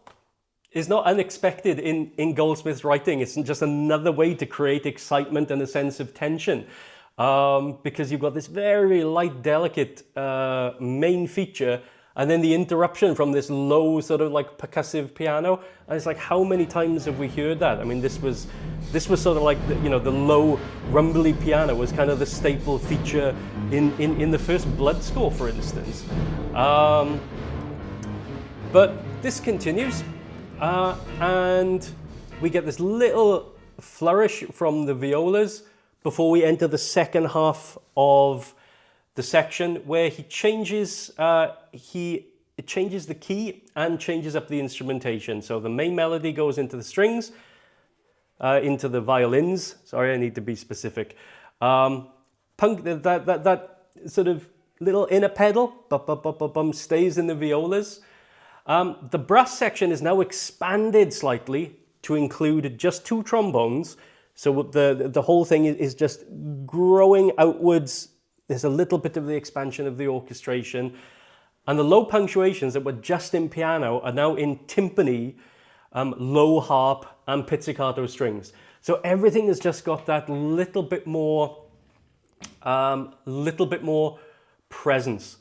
unexpected in Goldsmith's writing. It's just another way to create excitement and a sense of tension, because you've got this very light, delicate main feature, and then the interruption from this low sort of like percussive piano. And it's like, how many times have we heard that? I mean, this was sort of like, you know, the low rumbly piano was kind of the staple feature in the first Blood score, for instance. But this continues, and we get this little flourish from the violas before we enter the second half of the section, where he changes the key and changes up the instrumentation. So the main melody goes into the strings, into the violins. Sorry, I need to be specific. That sort of little inner pedal stays in the violas. The brass section is now expanded slightly to include just 2 trombones. So the whole thing is just growing outwards. There's a little bit of the expansion of the orchestration. And the low punctuations that were just in piano are now in timpani, low harp, and pizzicato strings. So everything has just got that little bit more presence.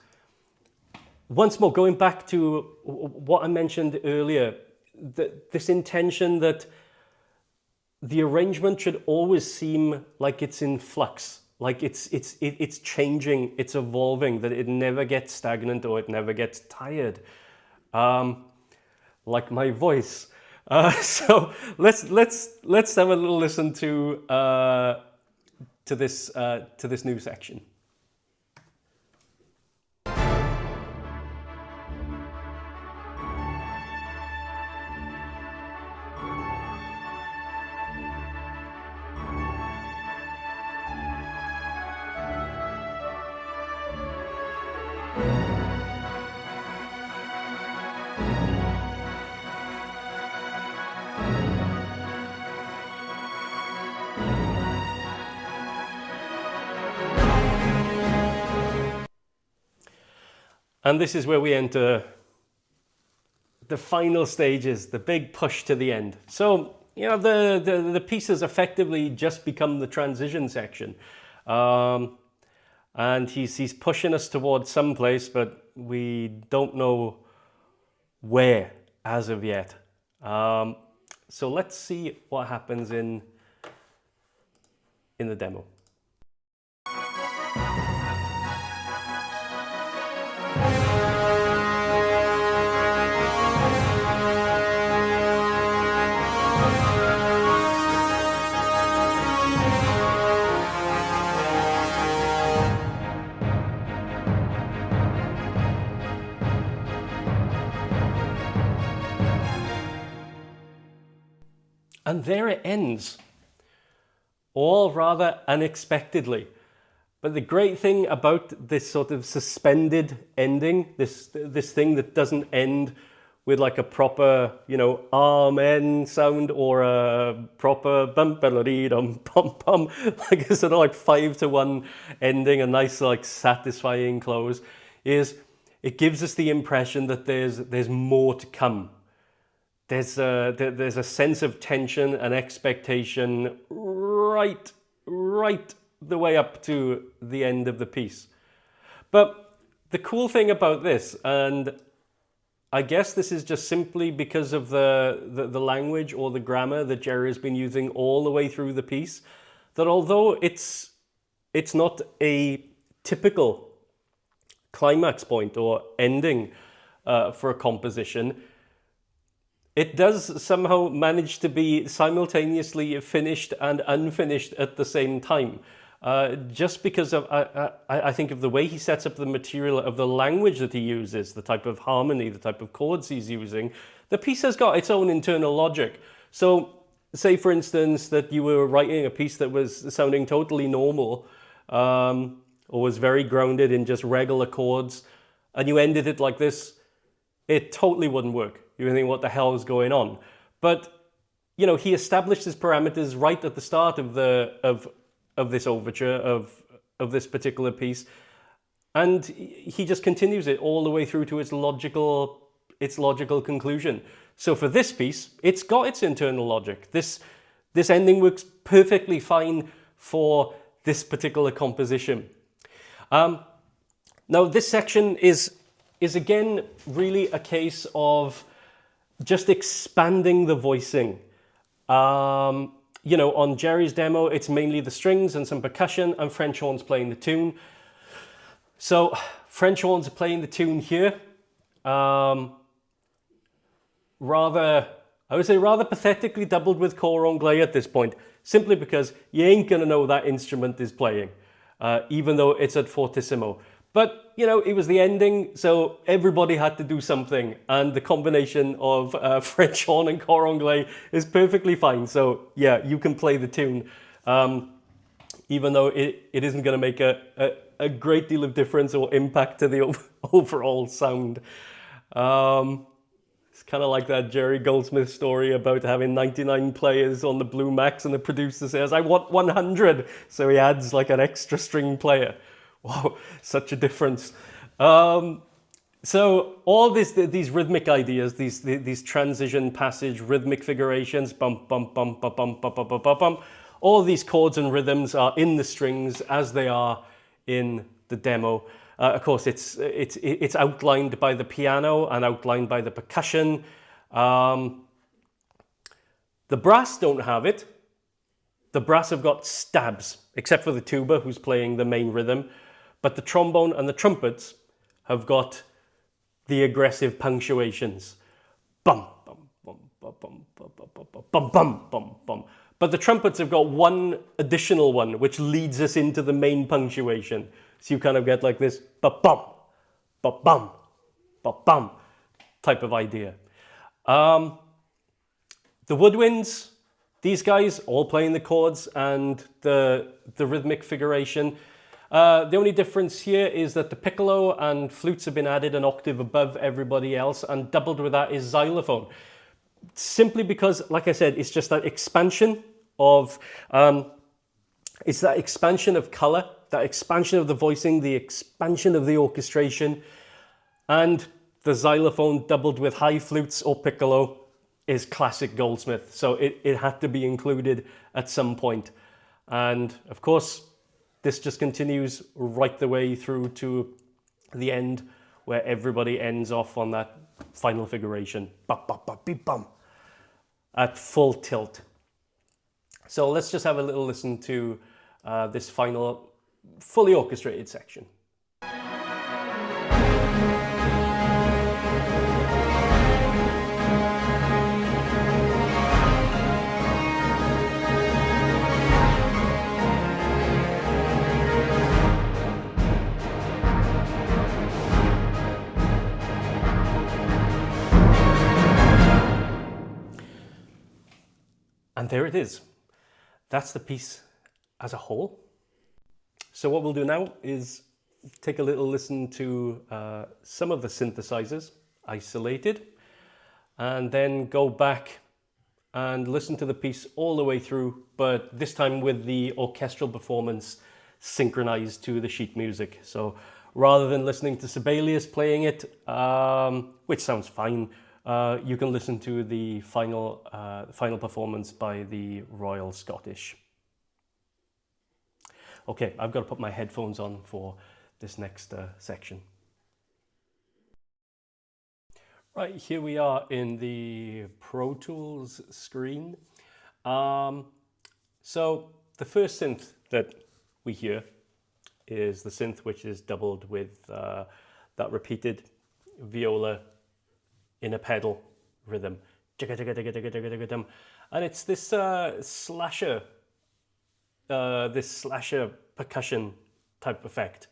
once more, going back to what I mentioned earlier, this intention that the arrangement should always seem like it's in flux, like it's changing, it's evolving, that it never gets stagnant or it never gets tired, like my voice. So let's have a little listen to this new section. And this is where we enter the final stages, the big push to the end. So, you know, the piece has effectively just become the transition section. And he's pushing us towards some place, but we don't know where as of yet. So let's see what happens in the demo. And there it ends, all rather unexpectedly. But the great thing about this sort of suspended ending, this thing that doesn't end with like a proper, you know, amen sound or a proper bum dum pum pum, like a sort of like 5-to-1 ending, a nice like satisfying close, is it gives us the impression that there's more to come. There's a sense of tension and expectation right the way up to the end of the piece. But the cool thing about this, and I guess this is just simply because of the language or the grammar that Jerry has been using all the way through the piece, that although it's not a typical climax point or ending for a composition, it does somehow manage to be simultaneously finished and unfinished at the same time. Just because of, I think of the way he sets up the material, of the language that he uses, the type of harmony, the type of chords he's using, the piece has got its own internal logic. So say, for instance, that you were writing a piece that was sounding totally normal, or was very grounded in just regular chords, and you ended it like this, it totally wouldn't work. You would think, what the hell is going on? But, you know, he established his parameters right at the start of this overture, of this particular piece, and he just continues it all the way through to its logical conclusion. So for this piece, it's got its internal logic. This ending works perfectly fine for this particular composition. Now this section is again really a case of just expanding the voicing. You know, on Jerry's demo, it's mainly the strings and some percussion and French horns playing the tune. So French horns are playing the tune here. I would say rather pathetically doubled with cor anglais at this point, simply because you ain't gonna know that instrument is playing, even though it's at fortissimo. But, you know, it was the ending, so everybody had to do something, and the combination of French horn and cor anglais is perfectly fine. So, yeah, you can play the tune, even though it isn't going to make a great deal of difference or impact to the overall sound. It's kind of like that Jerry Goldsmith story about having 99 players on the Blue Max, and the producer says, I want 100, so he adds like an extra string player. Wow, such a difference. So all these rhythmic ideas, these transition passage rhythmic figurations, bump, bump, bump, bump, bump, bump, bump, bump, bump, all these chords and rhythms are in the strings as they are in the demo. Of course, it's outlined by the piano and outlined by the percussion. The brass don't have it. The brass have got stabs, except for the tuba, who's playing the main rhythm. But the trombone and the trumpets have got the aggressive punctuations. Bum, bum, bum, bum, bum, bum, bum, bum, bum, bum, bum. But the trumpets have got one additional one, which leads us into the main punctuation. So you kind of get like this ba-bum, ba-bum, ba-bum type of idea. The woodwinds, these guys all playing the chords and the rhythmic figuration. The only difference here is that the piccolo and flutes have been added an octave above everybody else, and doubled with that is xylophone. Simply because, like I said, it's just that expansion of, it's that expansion of color, that expansion of the voicing, the expansion of the orchestration, and the xylophone doubled with high flutes or piccolo is classic Goldsmith. So it had to be included at some point. And of course, this just continues right the way through to the end, where everybody ends off on that final figuration. Ba-ba-ba-be-bum, at full tilt. So let's just have a little listen to this final fully orchestrated section. And there it is. That's the piece as a whole. So what we'll do now is take a little listen to some of the synthesizers isolated, and then go back and listen to the piece all the way through, but this time with the orchestral performance synchronized to the sheet music. So rather than listening to Sibelius playing it, which sounds fine, you can listen to the final performance by the Royal Scottish. Okay, I've got to put my headphones on for this next section. Right, here we are in the Pro Tools screen. So the first synth that we hear is the synth which is doubled with that repeated viola in a pedal rhythm. And it's this slasher percussion type effect.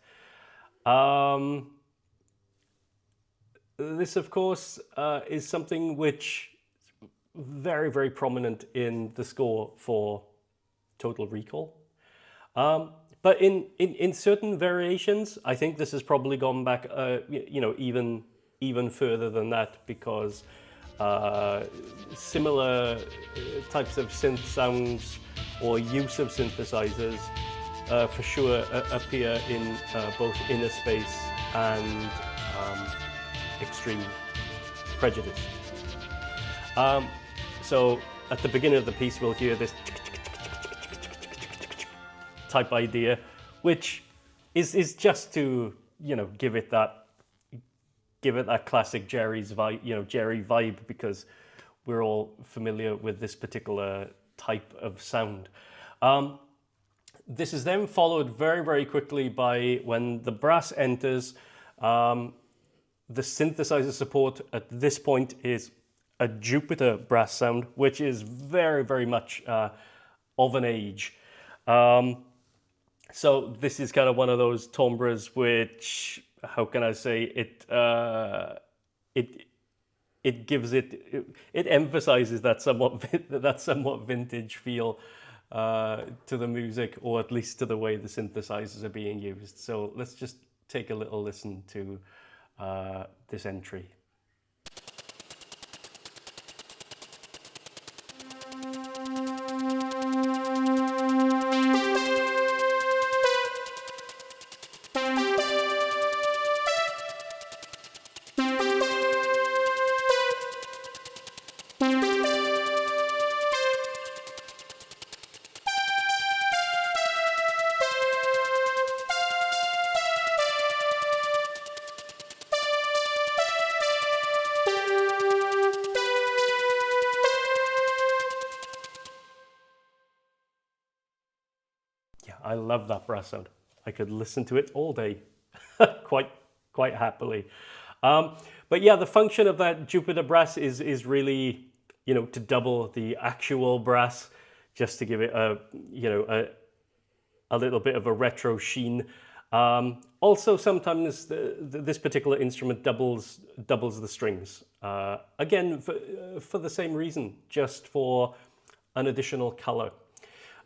This, of course, is something which is very, very prominent in the score for Total Recall. But in certain variations, I think this has probably gone back, you know, even further than that, because similar types of synth sounds or use of synthesizers for sure appear in both Inner Space and Extreme Prejudice. So at the beginning of the piece we'll hear this type idea, which is just to, you know, give it that classic Jerry's vibe, you know, Jerry vibe, because we're all familiar with this particular type of sound. This is then followed very, very quickly by, when the brass enters, the synthesizer support at this point is a Jupiter brass sound, which is very, very much of an age. So this is kind of one of those timbres which, how can I say, it gives it emphasizes that somewhat vintage feel to the music, or at least to the way the synthesizers are being used. So let's just take a little listen to this entry. I love that brass sound. I could listen to it all day, quite happily. But yeah, the function of that Jupiter brass is really, you know, to double the actual brass, just to give it a, you know, a little bit of a retro sheen. Also, sometimes this particular instrument doubles the strings. Again, for the same reason, just for an additional color.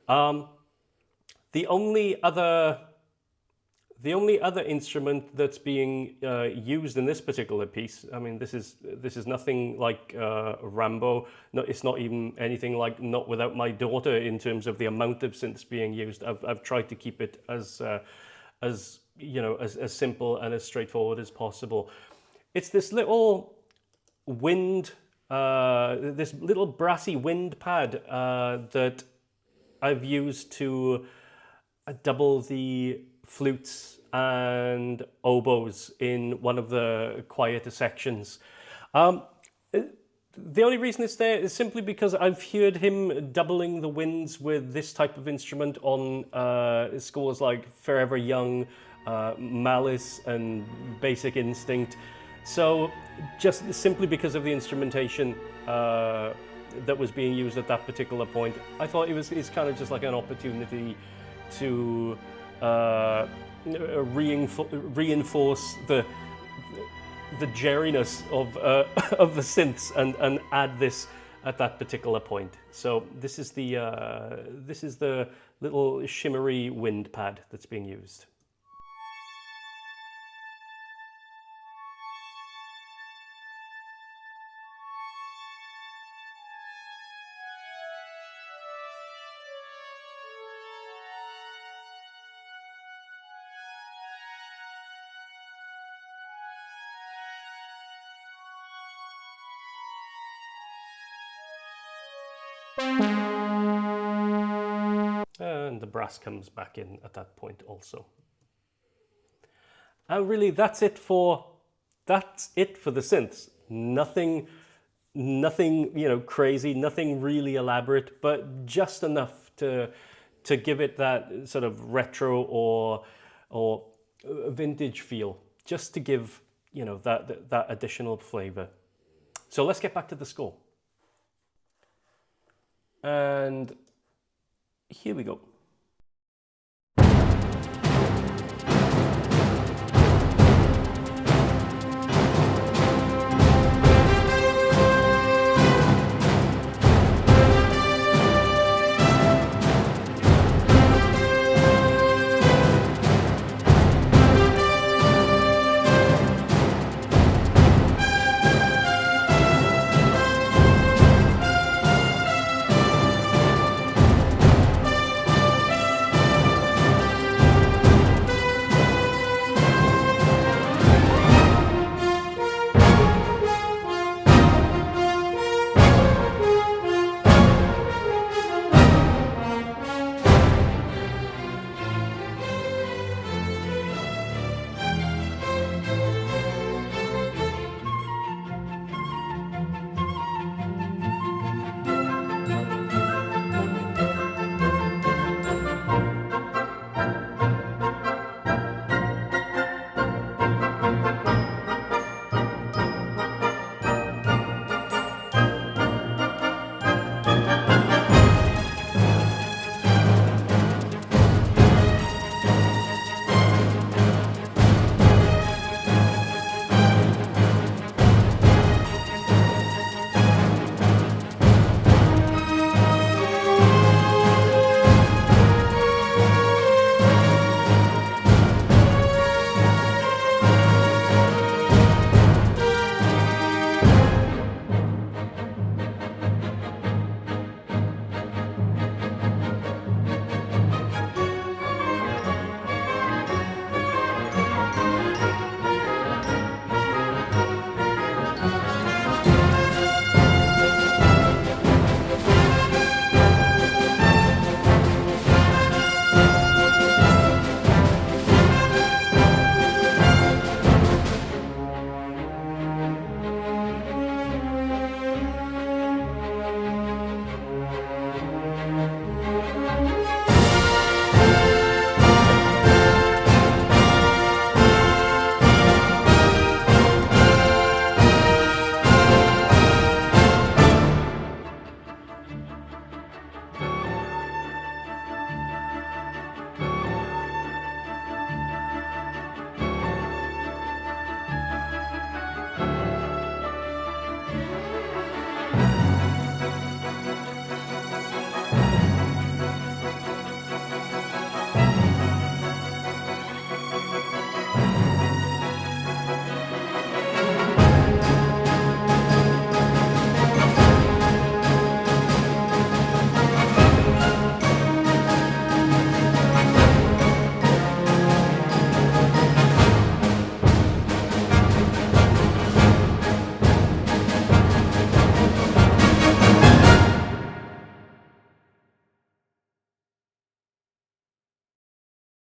The only other instrument that's being used in this particular piece, I mean, this is nothing like Rambo. No, it's not even anything like Not Without My Daughter in terms of the amount of synths being used. I've tried to keep it as you know, as simple and as straightforward as possible. It's this little wind, this little brassy wind pad that I've used to double the flutes and oboes in one of the quieter sections. The only reason it's there is simply because I've heard him doubling the winds with this type of instrument on scores like Forever Young, Malice and Basic Instinct. So just simply because of the instrumentation that was being used at that particular point, I thought it's kind of just like an opportunity to reinforce the Jerryness of the synths and add this at that particular point. So this is the little shimmery wind pad that's being used. And the brass comes back in at that point also. And really, that's it for the synths. Nothing, you know, crazy, nothing really elaborate, but just enough to give it that sort of retro or vintage feel, just to give, you know, that additional flavor. So let's get back to the score. And here we go.